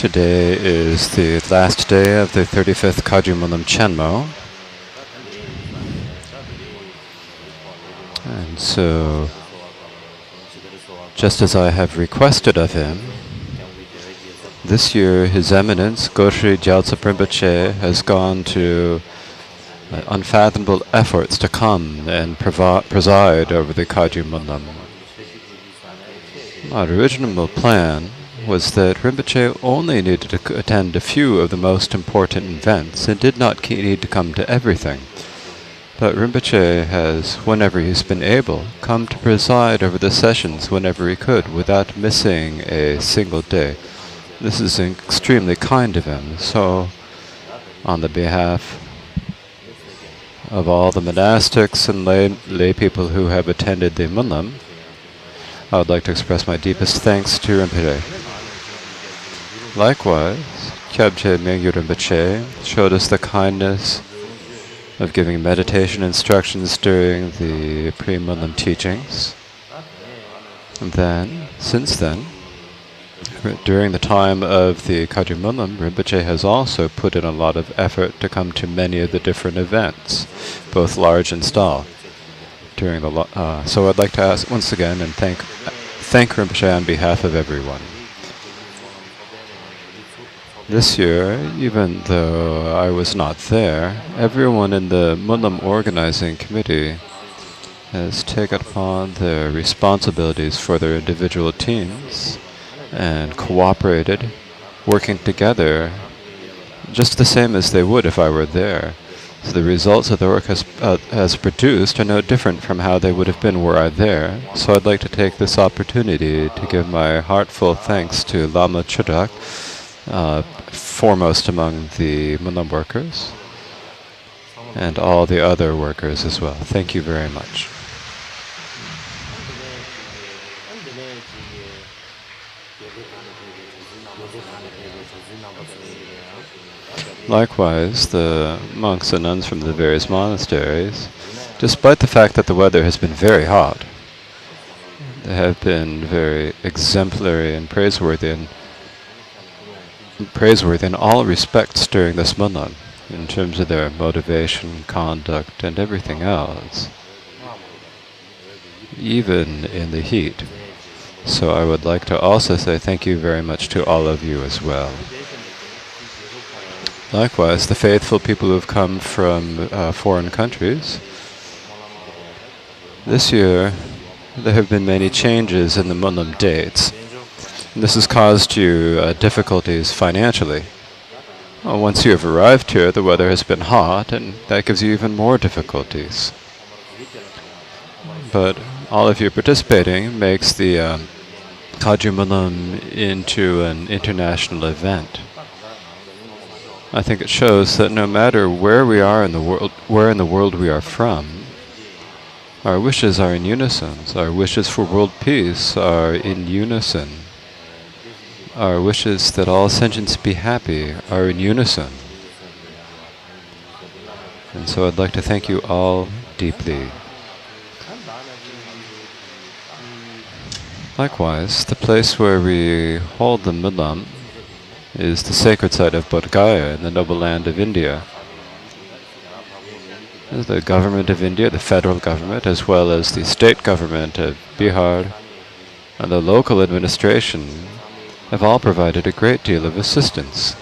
Today is the last day of the 35th Kagyu Monlam Chenmo. And so, just as I have requested of him, this year His Eminence Goshi Gyaltsen Rinpoche has gone to unfathomable efforts to come and preside over the Kagyu Monlam. Our original plan was that Rinpoche only needed to attend a few of the most important events and did not need to come to everything. But Rinpoche has, whenever he's been able, come to preside over the sessions whenever he could without missing a single day. This is extremely kind of him. So, on the behalf of all the monastics and lay people who have attended the Monlam, I would like to express my deepest thanks to Rinpoche. Likewise, Kyabje Mingyu Rinpoche showed us the kindness of giving meditation instructions during the pre-Monlam teachings. And then, since then, during the time of the Kagyu Monlam, Rinpoche has also put in a lot of effort to come to many of the different events, both large and small. So I'd like to ask once again and thank Rinpoche on behalf of everyone. This year, even though I was not there, everyone in the Monlam organizing committee has taken upon their responsibilities for their individual teams and cooperated, working together just the same as they would if I were there. So the results that the work has produced are no different from how they would have been were I there. So I'd like to take this opportunity to give my heartfelt thanks to Lama Chudak, foremost among the Monlam workers, and all the other workers as well. Thank you very much. Likewise, the monks and nuns from the various monasteries, despite the fact that the weather has been very hot, they have been very exemplary and praiseworthy in all respects during this Monlam, in terms of their motivation, conduct, and everything else, even in the heat. So I would like to also say thank you very much to all of you as well. Likewise, the faithful people who have come from foreign countries. This year, there have been many changes in the Monlam dates. This has caused you difficulties financially. Once you have arrived here, the weather has been hot, and that gives you even more difficulties. But all of you participating makes the Kagyu Monlam into an international event. I think it shows that no matter where we are in the world, where in the world we are from, our wishes are in unison. Our wishes for world peace are in unison. Our wishes that all sentients be happy are in unison. And so I'd like to thank you all deeply. Likewise, the place where we hold the Monlam is the sacred site of Bodh Gaya in the noble land of India. The government of India, the federal government, as well as the state government of Bihar and the local administration have all provided a great deal of assistance.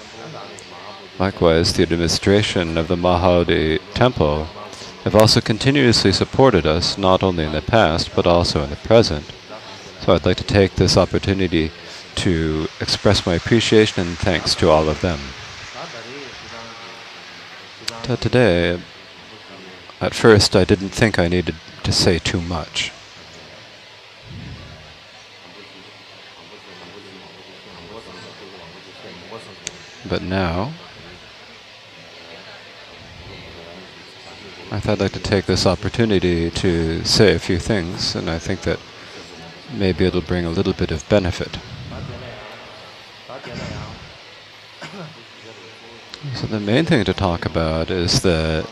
Likewise, the administration of the Mahaodi temple have also continuously supported us, not only in the past, but also in the present. So I'd like to take this opportunity to express my appreciation and thanks to all of them. Today, at first, I didn't think I needed to say too much. But now, I thought I'd like to take this opportunity to say a few things, and I think that maybe it'll bring a little bit of benefit. So the main thing to talk about is that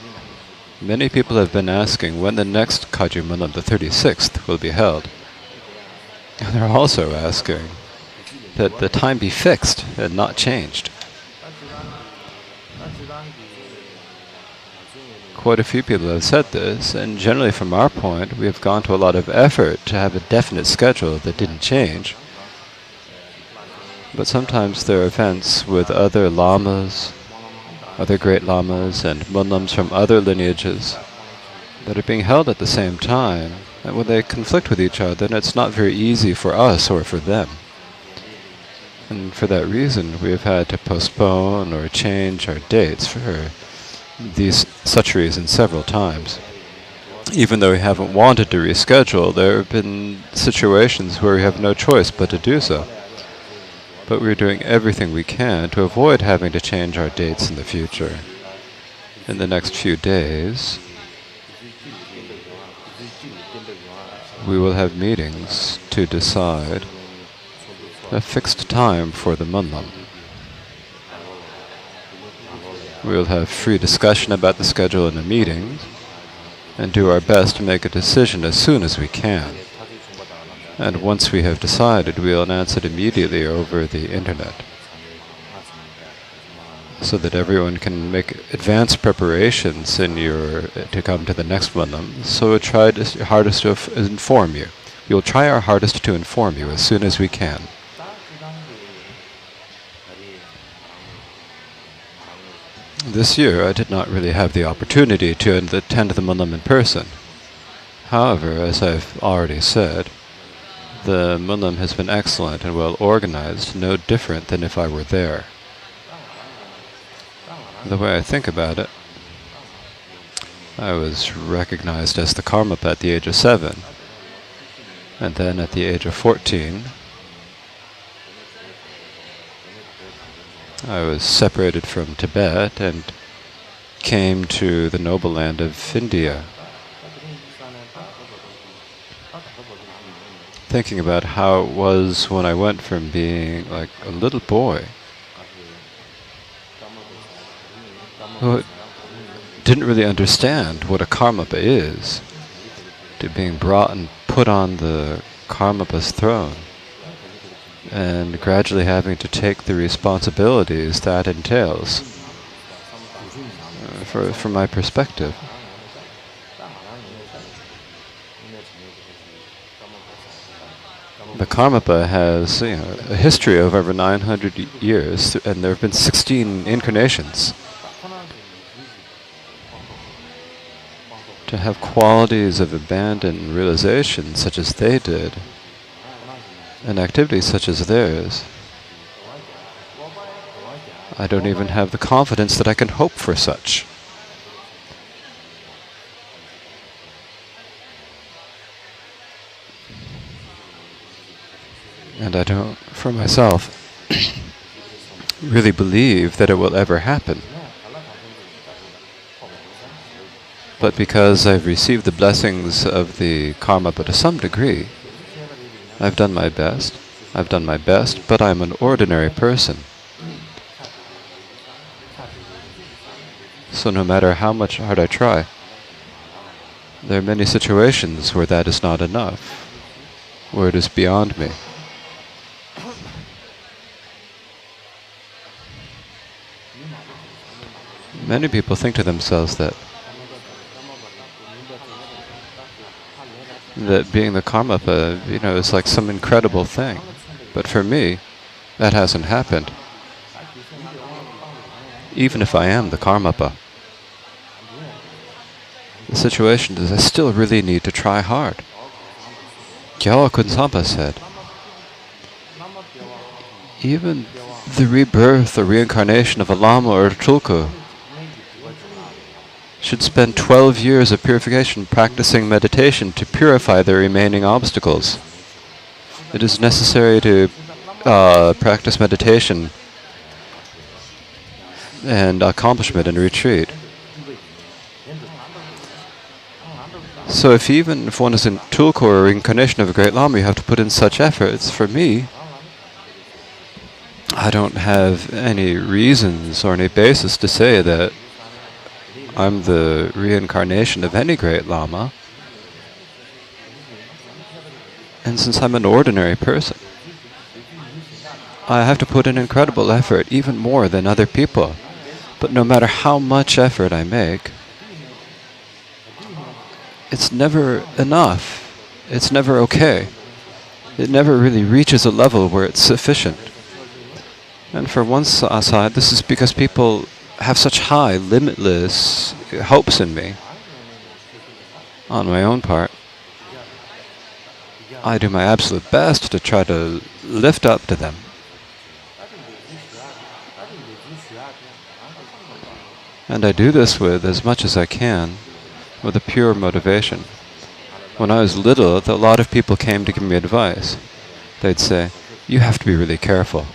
many people have been asking when the next Kagyu Monlam, the 36th, will be held. And they're also asking that the time be fixed and not changed. Quite a few people have said this, and generally from our point, we have gone to a lot of effort to have a definite schedule that didn't change. But sometimes there are events with other lamas, other great lamas, and Monlams from other lineages that are being held at the same time, and when they conflict with each other, then it's not very easy for us or for them. And for that reason, we have had to postpone or change our dates for such reasons several times. Even though we haven't wanted to reschedule, there have been situations where we have no choice but to do so. But we're doing everything we can to avoid having to change our dates in the future. In the next few days, we will have meetings to decide a fixed time for the Monlam. We will have free discussion about the schedule in the meetings and do our best to make a decision as soon as we can. And once we have decided, we will announce it immediately over the internet so that everyone can make advanced preparations to come to the next Monlam. So we'll try our hardest to inform you. We will try our hardest to inform you as soon as we can. This year, I did not really have the opportunity to attend the Monlam in person. However, as I've already said, the Monlam has been excellent and well organized, no different than if I were there. The way I think about it, I was recognized as the Karmapa at the age of 7, and then at the age of 14, I was separated from Tibet and came to the noble land of India. Thinking about how it was when I went from being like a little boy who didn't really understand what a Karmapa is, to being brought and put on the Karmapa's throne, and gradually having to take the responsibilities that entails. From my perspective, the Karmapa has a history of over 900 years, and there have been 16 incarnations. To have qualities of abandon and realization such as they did, and activities such as theirs, I don't even have the confidence that I can hope for such. And I don't, for myself, really believe that it will ever happen. But because I've received the blessings of the Karmapa to some degree, I've done my best. But I'm an ordinary person. So no matter how much hard I try, there are many situations where that is not enough, where it is beyond me. Many people think to themselves that being the Karmapa, is like some incredible thing. But for me, that hasn't happened. Even if I am the Karmapa, the situation is I still really need to try hard. Gyalwa Kunsapa said, even the rebirth or reincarnation of a Lama or a Tulku should spend 12 years of purification practicing meditation to purify the remaining obstacles. It is necessary to practice meditation and accomplishment and retreat. So if one is in Tulku or reincarnation of a great Lama, you have to put in such efforts. For me, I don't have any reasons or any basis to say that I'm the reincarnation of any great Lama. And since I'm an ordinary person, I have to put in incredible effort, even more than other people. But no matter how much effort I make, it's never enough. It's never okay. It never really reaches a level where it's sufficient. And for one side, this is because people have such high, limitless hopes in me. On my own part, I do my absolute best to try to lift up to them. And I do this with as much as I can, with a pure motivation. When I was little, a lot of people came to give me advice. They'd say, you have to be really careful.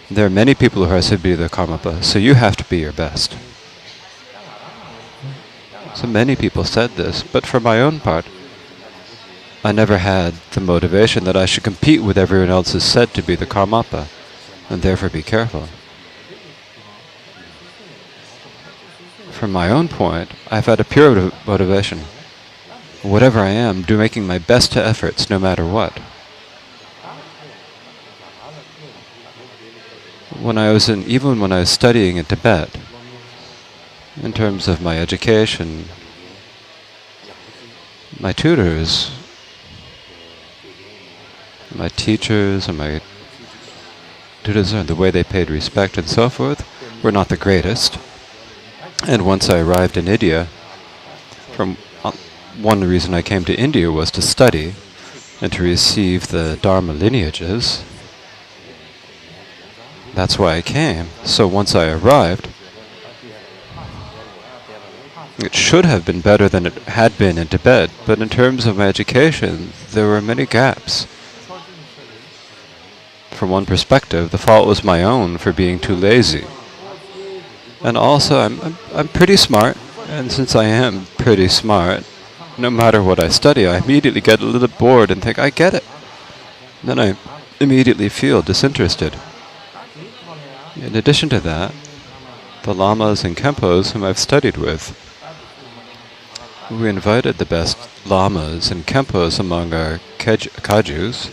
There are many people who are said to be the Karmapa, so you have to be your best. So many people said this, but for my own part, I never had the motivation that I should compete with everyone else who is said to be the Karmapa, and therefore be careful. From my own point, I've had a pure motivation. Whatever I am, making my best efforts no matter what. Even when I was studying in Tibet, in terms of my education, my tutors, my teachers, and my tutors, and the way they paid respect and so forth, were not the greatest. And once I arrived in India, one reason I came to India was to study and to receive the Dharma lineages. That's why I came. So once I arrived, it should have been better than it had been in Tibet, but in terms of my education, there were many gaps. From one perspective, the fault was my own for being too lazy. And also, I'm pretty smart, and since I am pretty smart, no matter what I study, I immediately get a little bored and think, I get it. Then I immediately feel disinterested. In addition to that, the lamas and khenpos whom I've studied with, we invited the best lamas and khenpos among our Kagyus.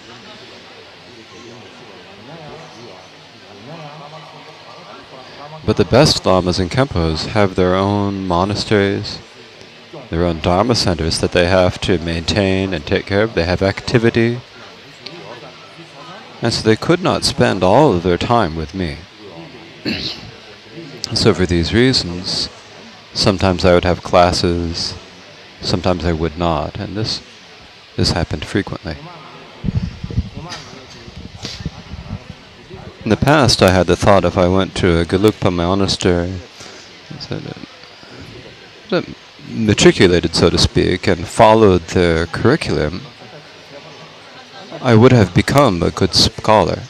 But the best lamas and khenpos have their own monasteries, their own dharma centers that they have to maintain and take care of. They have activity. And so they could not spend all of their time with me. So for these reasons, sometimes I would have classes, sometimes I would not, and this happened frequently. In the past, I had the thought if I went to a Gelugpa monastery, matriculated, so to speak, and followed their curriculum, I would have become a good scholar.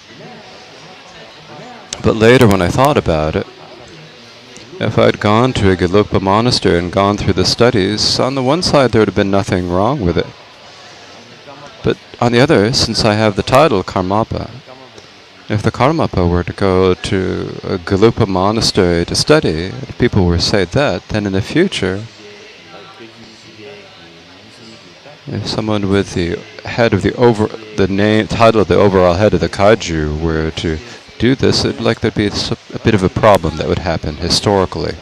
But later, when I thought about it, if I'd gone to a Gelugpa monastery and gone through the studies, on the one side there would have been nothing wrong with it. But on the other, since I have the title Karmapa, if the Karmapa were to go to a Gelugpa monastery to study, if people were to say that, then in the future, if someone with the head of title of the overall head of the Kagyu were to do this, there'd be a bit of a problem that would happen historically.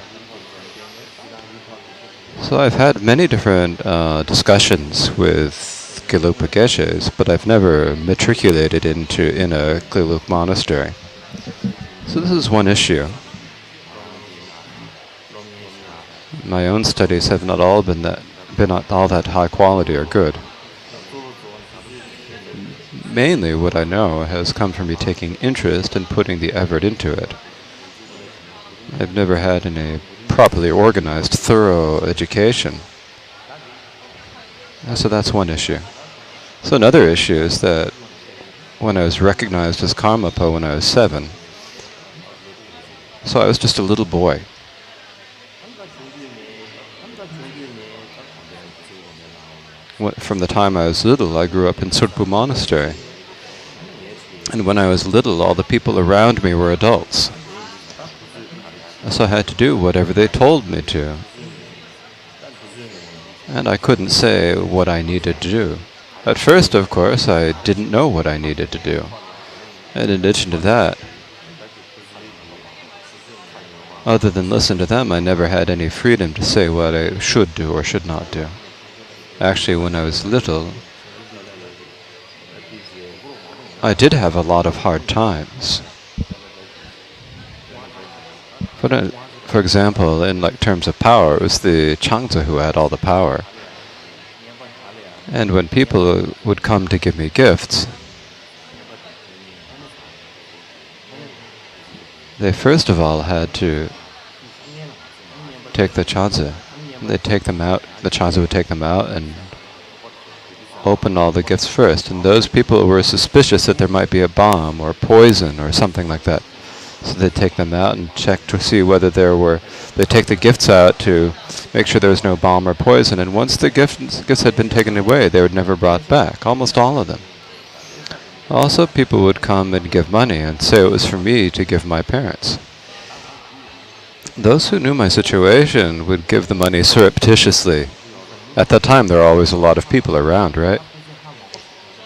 So I've had many different discussions with Gelugpa Geshes, but I've never matriculated in a Gelugpa monastery. So this is one issue. My own studies have not all been all that high quality or good. Mainly what I know has come from me taking interest and putting the effort into it. I've never had any properly organized, thorough education. So that's one issue. So another issue is that when I was recognized as Karmapa when I was 7, so I was just a little boy. From the time I was little, I grew up in Tsurpu Monastery. And when I was little, all the people around me were adults. So I had to do whatever they told me to. And I couldn't say what I needed to do. At first, of course, I didn't know what I needed to do. And in addition to that, other than listen to them, I never had any freedom to say what I should do or should not do. Actually, when I was little, I did have a lot of hard times. For example, in terms of power, it was the Changzi who had all the power. And when people would come to give me gifts, they first of all had to take the Changzi. They'd take them out, the Changzi would take them out and open all the gifts first. And those people were suspicious that there might be a bomb or poison or something like that. So they'd take them out and check to see whether they'd take the gifts out to make sure there was no bomb or poison. And once the gifts had been taken away, they were never brought back, almost all of them. Also, people would come and give money and say it was for me to give my parents. Those who knew my situation would give the money surreptitiously. At that time, there were always a lot of people around, right?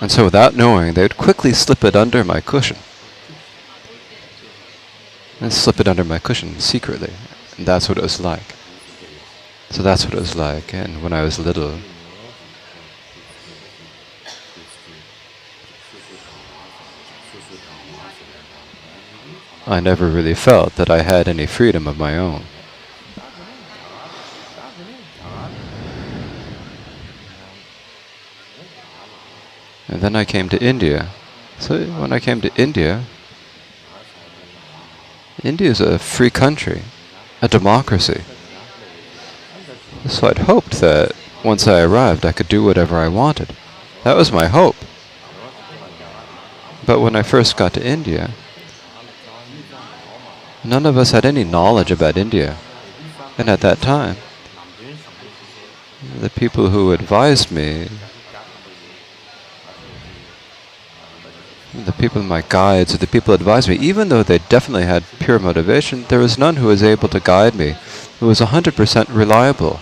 And so without knowing, they would quickly slip it under my cushion. And slip it under my cushion secretly. And that's what it was like. So that's what it was like. And when I was little, I never really felt that I had any freedom of my own. And then I came to India. So when I came to India, India is a free country, a democracy. So I'd hoped that once I arrived, I could do whatever I wanted. That was my hope. But when I first got to India, none of us had any knowledge about India. And at that time, the people who advised me, the people, my guides, or the people who advised me, even though they definitely had pure motivation, there was none who was able to guide me, who was 100% reliable.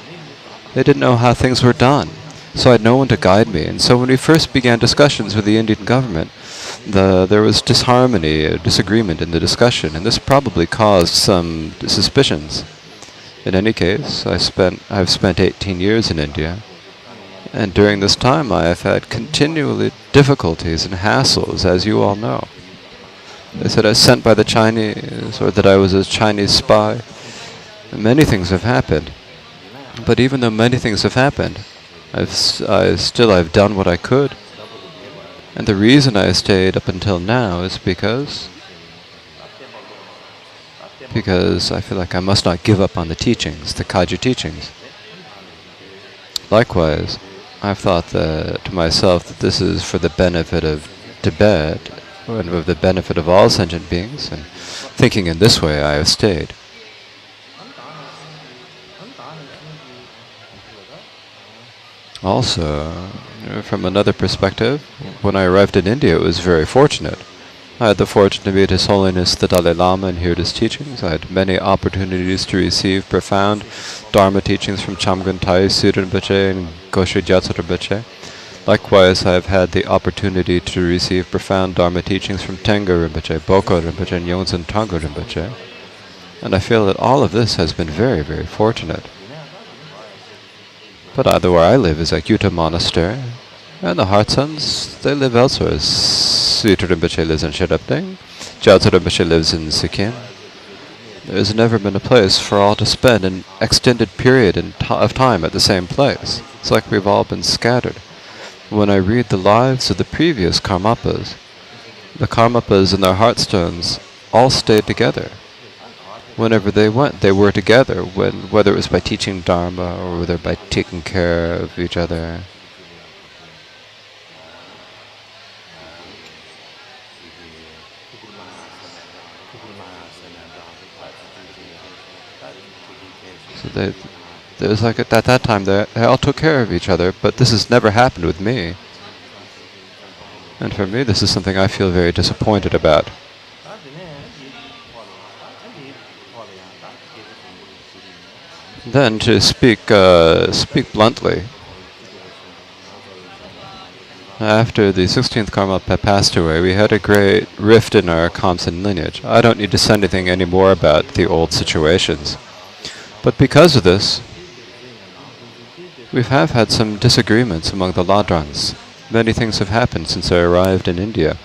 They didn't know how things were done, so I had no one to guide me. And so when we first began discussions with the Indian government, there was disharmony, disagreement in the discussion, and this probably caused some suspicions. In any case, I've spent 18 years in India. And during this time, I have had continually difficulties and hassles, as you all know. They said I was sent by the Chinese, or that I was a Chinese spy. Many things have happened. But even though many things have happened, I've done what I could. And the reason I stayed up until now is because I feel like I must not give up on the teachings, the Kagyu teachings. Likewise, I've thought to myself that this is for the benefit of Tibet, and of the benefit of all sentient beings, and thinking in this way I have stayed. Also, from another perspective, when I arrived in India, it was very fortunate. I had the fortune to meet His Holiness the Dalai Lama and hear his teachings. I had many opportunities to receive profound Dharma teachings from Chamgon Tai, Sudra Rinpoche, and Goshe Gyatso Rinpoche. Likewise, I have had the opportunity to receive profound Dharma teachings from Tenga Rinpoche, Boko Rinpoche, and Yongzhen Tangro Rinpoche. And I feel that all of this has been very, very fortunate. But either where I live is at Yuta Monastery, and the Heartsons, they live elsewhere. Sudra Rinpoche lives in Sherabding, Gyatso Rinpoche lives in Sikkim. There's never been a place for all to spend an extended period of time at the same place. It's like we've all been scattered. When I read the lives of the previous Karmapas, the Karmapas and their Heartstones all stayed together. Whenever they went, they were together, whether it was by teaching Dharma or whether by taking care of each other. So there was like at that time they all took care of each other, but this has never happened with me. And for me, this is something I feel very disappointed about. Then, to speak bluntly, After the 16th Karmapa passed away, we had a great rift in our Kamsan lineage. I don't need to say anything anymore about the old situations. But because of this, we have had some disagreements among the Ladrangs. Many things have happened since I arrived in India.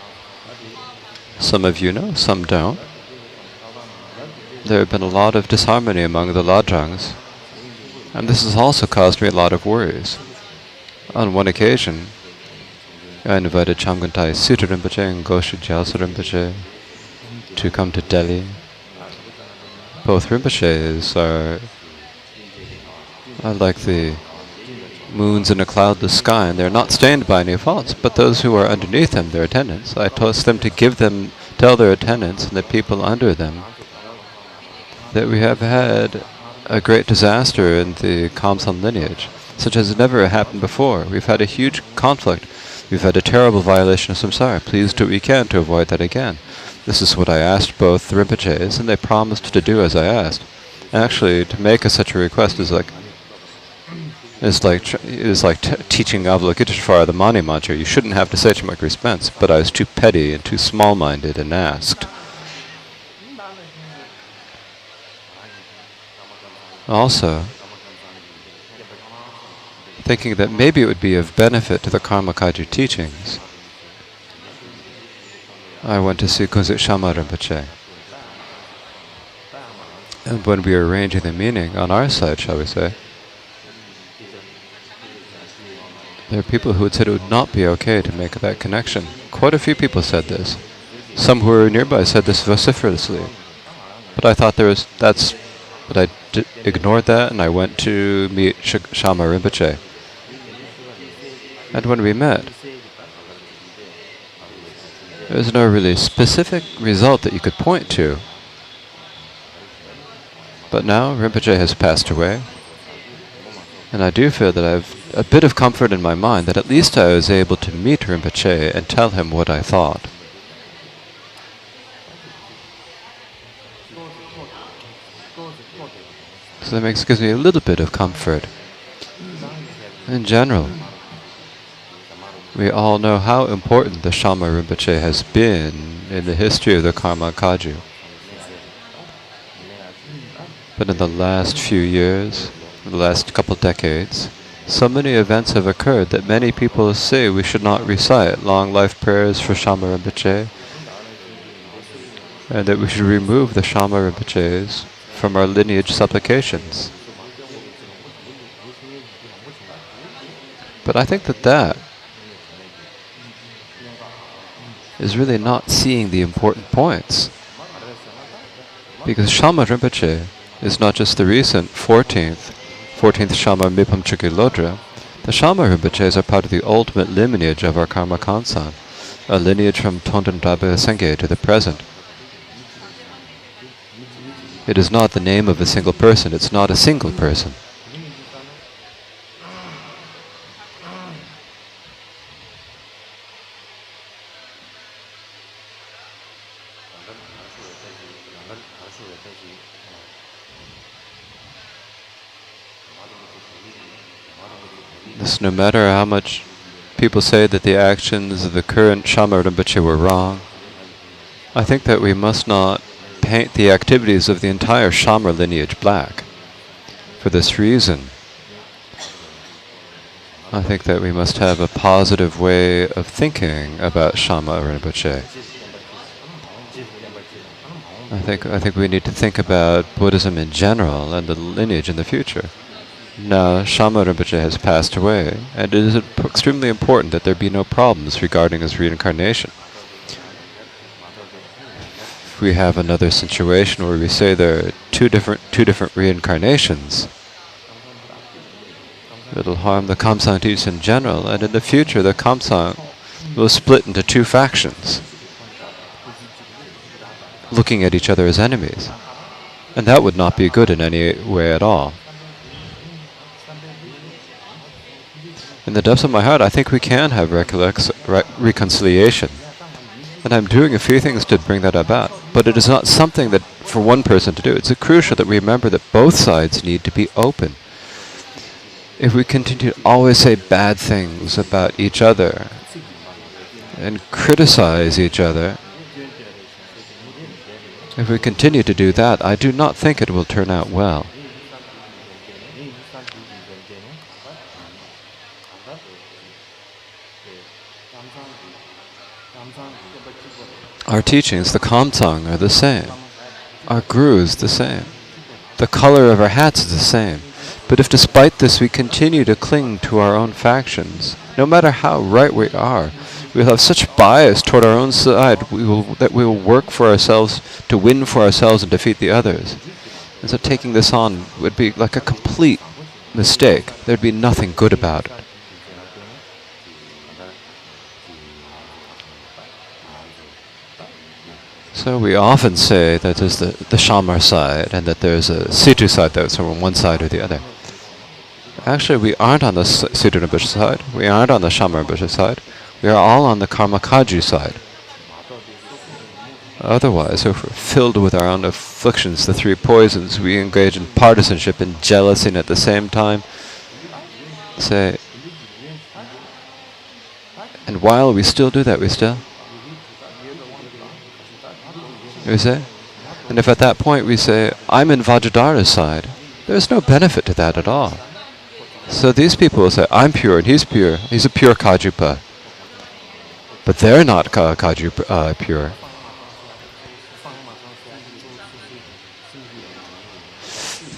Some of you know, some don't. There have been a lot of disharmony among the Ladrangs, and this has also caused me a lot of worries. On one occasion, I invited Chamgantai Sita Rinpoche and Goshu Gyalsa Rinpoche to come to Delhi. Both Rinpoches are like the moons in a cloudless sky, and they're not stained by any faults, but those who are underneath them, their attendants, I told them to tell their attendants and the people under them that we have had a great disaster in the Kamsan lineage, such as never happened before. We've had a huge conflict. We've had a terrible violation of samsara. Please do what we can to avoid that again. This is what I asked both Rinpoches, and they promised to do as I asked. Actually, to make such a request is like teaching Avalokiteshvara the Mani mantra. You shouldn't have to say to my expense, but I was too petty and too small-minded and asked. Also, thinking that maybe it would be of benefit to the Karma Kagyu teachings, I went to see Kunzit Shama Rinpoche. And when we were arranging the meaning on our side, shall we say, there are people who would say it would not be okay to make that connection. Quite a few people said this. Some who were nearby said this vociferously. But I thought but I ignored that, and I went to meet Shama Rinpoche. And when we met, there was no really specific result that you could point to. But now Rinpoche has passed away, and I do feel that I have a bit of comfort in my mind that at least I was able to meet Rinpoche and tell him what I thought. So that gives me a little bit of comfort. In general, we all know how important the Shama Rinpoche has been in the history of the Karma Kagyu. But in the last few years, in the last couple decades, so many events have occurred that many people say we should not recite long life prayers for Shama Rinpoche, and that we should remove the Shama Rinpoches from our lineage supplications. But I think that is really not seeing the important points. Because Shama Rinpoche is not just the recent 14th Shama Mipam Chukilodra. The Shama Rinpoches are part of the ultimate lineage of our Karma Kansan, a lineage from Tondan Rabbe Senge to the present. It is not the name of a single person, it's not a single person. This, no matter how much people say that the actions of the current Shama Rinpoche were wrong, I think that we must not paint the activities of the entire Shama lineage black. For this reason, I think that we must have a positive way of thinking about Shama Rinpoche. I think we need to think about Buddhism in general and the lineage in the future. Now, Shama Rinpoche has passed away, and it is extremely important that there be no problems regarding his reincarnation. If we have another situation where we say there are two different reincarnations, it'll harm the Kamsang teachers in general, and in the future the Kamsang will split into two factions, looking at each other as enemies. And that would not be good in any way at all. In the depths of my heart, I think we can have reconciliation. And I'm doing a few things to bring that about. But it is not something that for one person to do. It's crucial that we remember that both sides need to be open. If we continue to always say bad things about each other, and criticize each other, if we continue to do that, I do not think it will turn out well. Our teachings, the Kamtsang, are the same. Our Guru is the same. The color of our hats is the same. But if despite this we continue to cling to our own factions, no matter how right we are, we will have such bias toward our own side that we will work for ourselves, to win for ourselves and defeat the others. And so taking this on would be like a complete mistake. There'd be nothing good about it. So we often say that there's the Shamar side and that there's a Situ side that's on one side or the other. Actually, we aren't on the Situ Rinpoche side. We aren't on the Shamar Rinpoche side. We are all on the Karma Kagyu side. Otherwise, if we're filled with our own afflictions, the three poisons, we engage in partisanship and jealousy, and at the same time say, and while we still do that, we say, and if at that point we say, I'm in Vajradhara's side, there's no benefit to that at all. So these people will say, I'm pure and he's pure. He's a pure Kajupa. But they're not pure.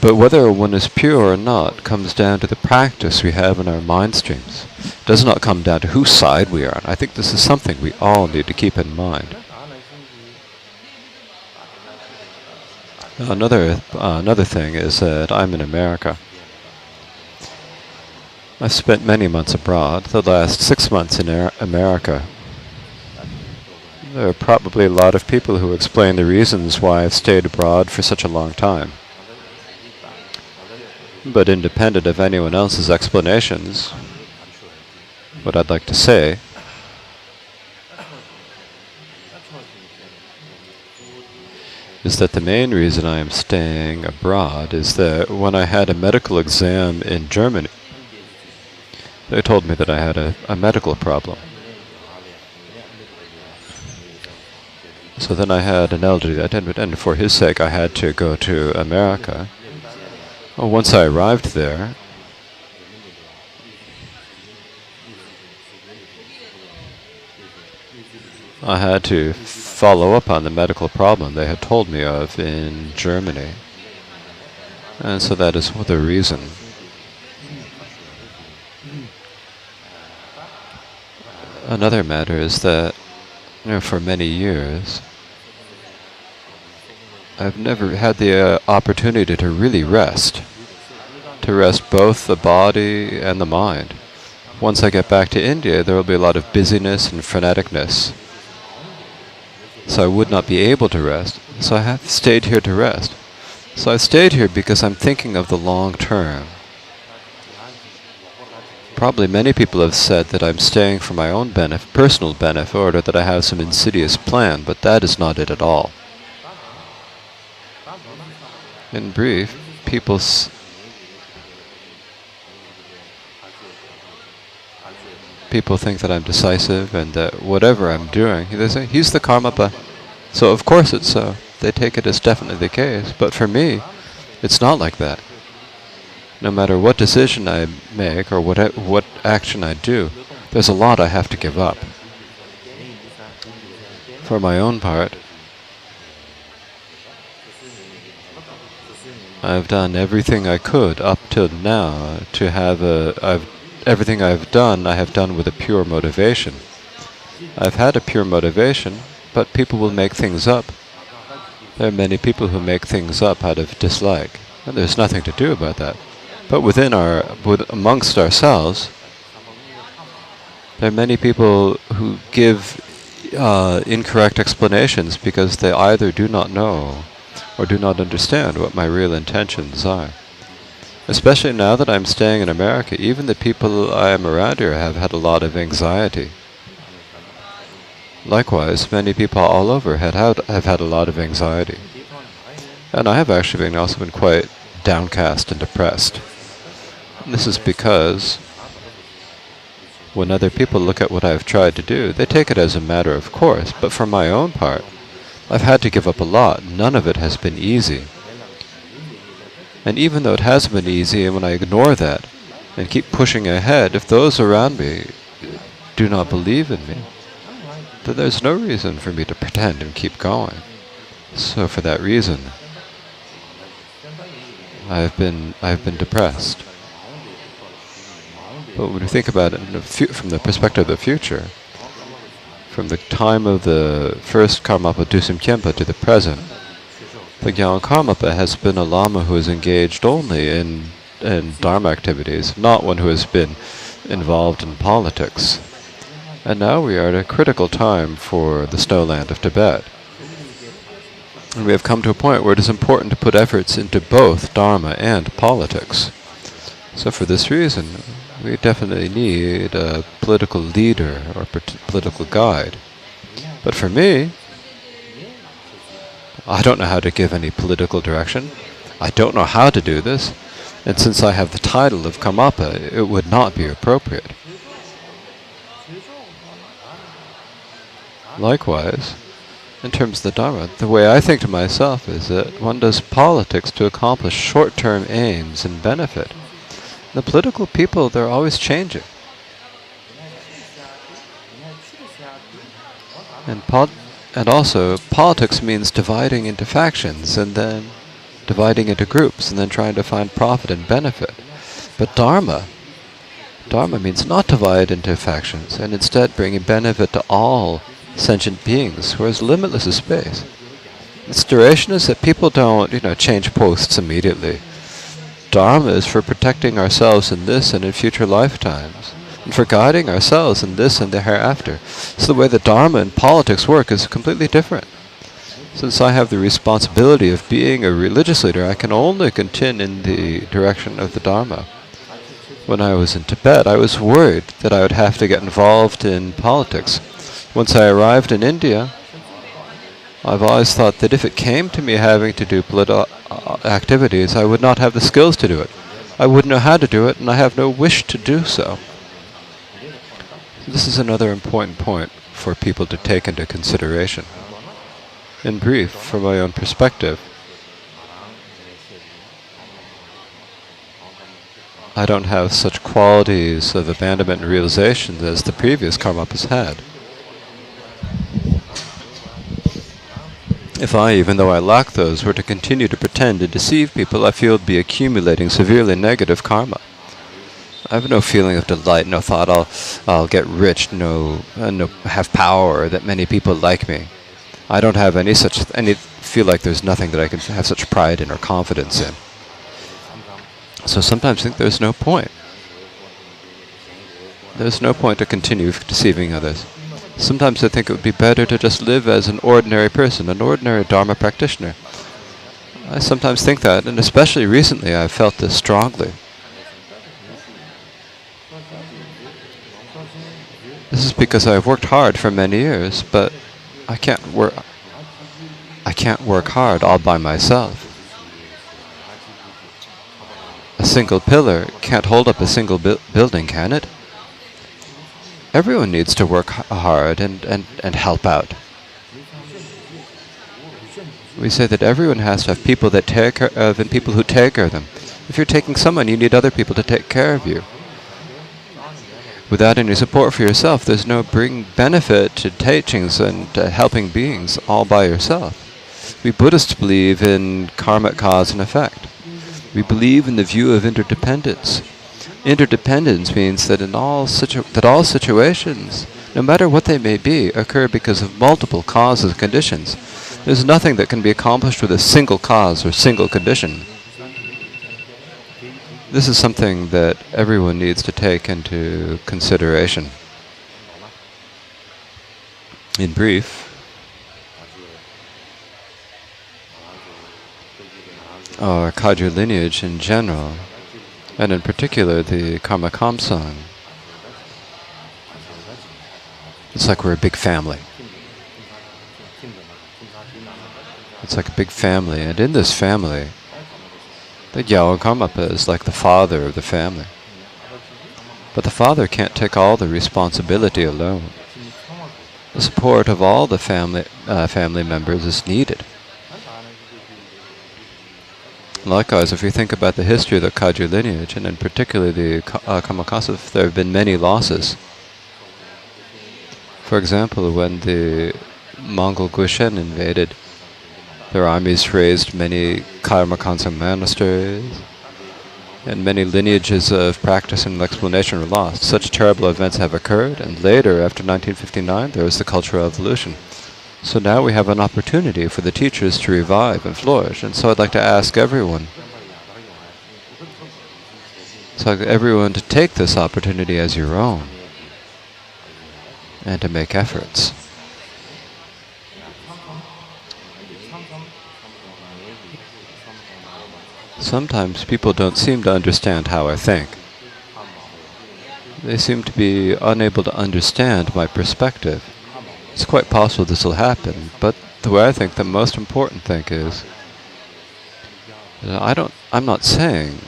But whether one is pure or not comes down to the practice we have in our mind streams. It does not come down to whose side we are on. I think this is something we all need to keep in mind. Another thing is that I'm in America. I've spent many months abroad, the last 6 months in America. There are probably a lot of people who explain the reasons why I've stayed abroad for such a long time. But independent of anyone else's explanations, what I'd like to say is that the main reason I am staying abroad is that when I had a medical exam in Germany, they told me that I had a medical problem. So then I had an elderly attendant, and for his sake I had to go to America. Well, once I arrived there, I had to follow up on the medical problem they had told me of in Germany. And so that is the reason. Another matter is that, for many years, I've never had the opportunity to really rest. To rest both the body and the mind. Once I get back to India, there will be a lot of busyness and freneticness. So I would not be able to rest. So I have stayed here to rest. So I stayed here because I'm thinking of the long term. Probably many people have said that I'm staying for my own personal benefit, or that I have some insidious plan, but that is not it at all. In brief, people think that I'm decisive and that whatever I'm doing, they say, he's the Karmapa. So of course it's so. They take it as definitely the case. But for me, it's not like that. No matter what decision I make or what action I do, there's a lot I have to give up. For my own part, I've done everything I could up till now to have everything I have done with a pure motivation. I've had a pure motivation, but people will make things up. There are many people who make things up out of dislike, and there's nothing to do about that. But amongst ourselves, there are many people who give incorrect explanations because they either do not know or do not understand what my real intentions are. Especially now that I'm staying in America, even the people I am around here have had a lot of anxiety. Likewise, many people all over have had a lot of anxiety. And I have actually also been quite downcast and depressed. And this is because When other people look at what I've tried to do, they take it as a matter of course, but for my own part, I've had to give up a lot. None of it has been easy. And even though it hasn't been easy, and when I ignore that and keep pushing ahead, if those around me do not believe in me, then there's no reason for me to pretend and keep going. So for that reason, I've been depressed. But when we think about it from the perspective of the future, from the time of the first Karmapa Dusim Khenpa to the present, the Gyalwang Karmapa has been a Lama who is engaged only in Dharma activities, not one who has been involved in politics. And now we are at a critical time for the snowland of Tibet. And we have come to a point where it is important to put efforts into both Dharma and politics. So for this reason, we definitely need a political leader or political guide. But for me, I don't know how to give any political direction. I don't know how to do this. And since I have the title of Karmapa, it would not be appropriate. Likewise, in terms of the Dharma, the way I think to myself is that one does politics to accomplish short-term aims and benefit. The political people, they're always changing. And also, politics means dividing into factions and then dividing into groups and then trying to find profit and benefit. But Dharma means not divide into factions and instead bringing benefit to all sentient beings, who are as limitless as space. Its duration is that people don't, change posts immediately. Dharma is for protecting ourselves in this and in future lifetimes, and for guiding ourselves in this and the hereafter. So the way the Dharma and politics work is completely different. Since I have the responsibility of being a religious leader, I can only continue in the direction of the Dharma. When I was in Tibet, I was worried that I would have to get involved in politics. Once I arrived in India, I've always thought that if it came to me having to do political activities, I would not have the skills to do it. I wouldn't know how to do it, and I have no wish to do so. This is another important point for people to take into consideration. In brief, from my own perspective, I don't have such qualities of abandonment and realization as the previous Karmapas had. If I, even though I lack those, were to continue to pretend and deceive people, I feel it would be accumulating severely negative karma. I have no feeling of delight, no thought I'll get rich, no have power, that many people like me. I don't have feel like there's nothing that I can have such pride in or confidence in. So sometimes I think there's no point. There's no point to continue deceiving others. Sometimes I think it would be better to just live as an ordinary person, an ordinary Dharma practitioner. I sometimes think that, and especially recently I've felt this strongly. This is because I've worked hard for many years, but I can't work hard all by myself. A single pillar can't hold up a single building, can it? Everyone needs to work hard and help out. We say that everyone has to have people that take care of and people who take care of them. If you're taking someone, you need other people to take care of you. Without any support for yourself, there's no bring benefit to teachings and helping beings all by yourself. We Buddhists believe in karmic cause and effect. We believe in the view of interdependence. Interdependence means that all situations, no matter what they may be, occur because of multiple causes and conditions. There's nothing that can be accomplished with a single cause or single condition. This is something that everyone needs to take into consideration. In brief, our Kagyu lineage in general, and in particular the Karma Kamsang, it's like we're a big family. It's like a big family, and in this family, the Gyalwang Karmapa is like the father of the family. But the father can't take all the responsibility alone. The support of all the family members is needed. Likewise, if you think about the history of the Kagyu lineage, and in particular the Karmapa, there have been many losses. For example, when the Mongol Gushen invaded, their armies razed many Karmapa monasteries, and many lineages of practice and explanation were lost. Such terrible events have occurred, and later, after 1959, there was the Cultural Revolution. So now we have an opportunity for the teachers to revive and flourish, and so I'd like to ask everyone, to take this opportunity as your own, and to make efforts. Sometimes people don't seem to understand how I think. They seem to be unable to understand my perspective. It's quite possible this will happen, but the way I think the most important thing is that I'm not saying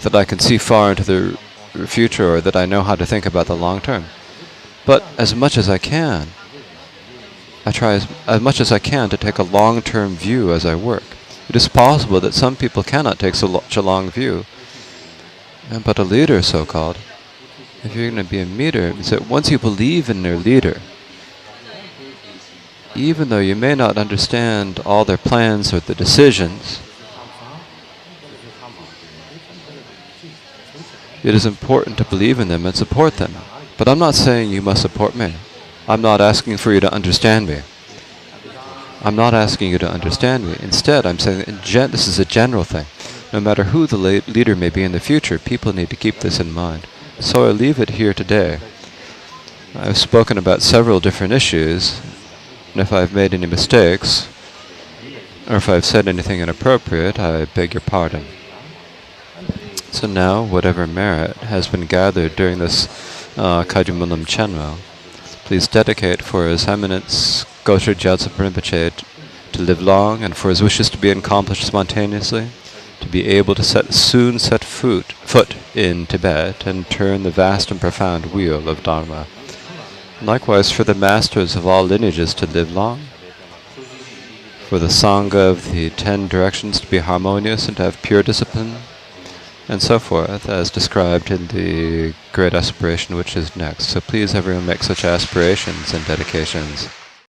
that I can see far into the future or that I know how to think about the long term. But as much as I can, I try as much as I can to take a long-term view as I work. It is possible that some people cannot take such a long view, but a leader, so-called, if you're going to be a leader, it means that once you believe in their leader, even though you may not understand all their plans or the decisions, it is important to believe in them and support them. But I'm not saying you must support me. I'm not asking for you to understand me. I'm not asking you to understand me. Instead, I'm saying that this is a general thing. No matter who the leader may be in the future, people need to keep this in mind. So I leave it here today. I've spoken about several different issues, and if I've made any mistakes, or if I've said anything inappropriate, I beg your pardon. So now, whatever merit has been gathered during this Kagyu Monlam Chenmo, please dedicate for His Eminence Gosher Gyaltsen Rinpoche to live long, and for his wishes to be accomplished spontaneously, to be able to soon set foot in Tibet and turn the vast and profound wheel of Dharma. Likewise for the masters of all lineages to live long, for the Sangha of the 10 directions to be harmonious and to have pure discipline, and so forth, as described in the great aspiration which is next. So please everyone make such aspirations and dedications.